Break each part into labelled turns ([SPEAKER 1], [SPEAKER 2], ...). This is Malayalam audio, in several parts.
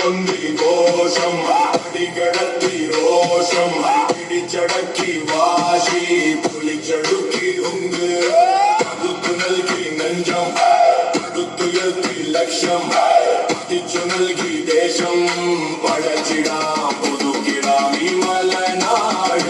[SPEAKER 1] പൊന്തി ഘോഷം അടികടത്തി രോഷം പിടിച്ചടക്കി വാശി പൊളിച്ചടുക്കി ഉങ്ക് പകുത്തു നൽകി നെഞ്ചം പടുത്തുയർത്തി ലക്ഷ്യം പതിച്ചു നൽകി ദേശം പഴച്ചിടാം പുതുക്കിടാം ഈ മലനാട്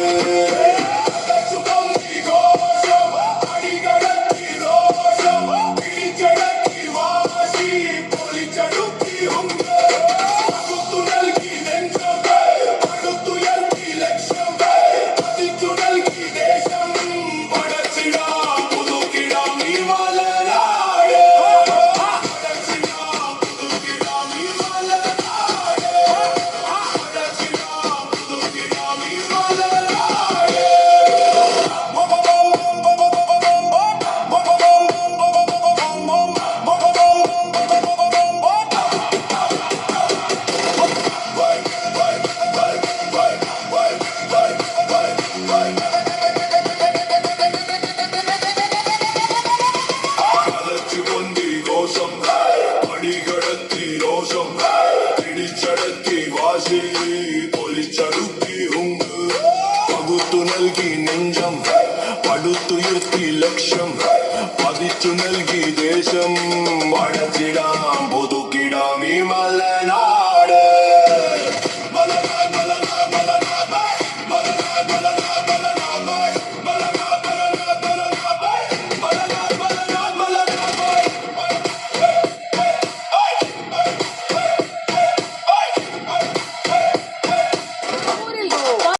[SPEAKER 1] പകുത്തു നൽകി നെഞ്ചം പടുത്തുയർത്തി ലക്ഷ്യം പതിച്ചു നൽകി ദേശം വഴച്ചിടാം പുതുക്കിടാം ഈ മല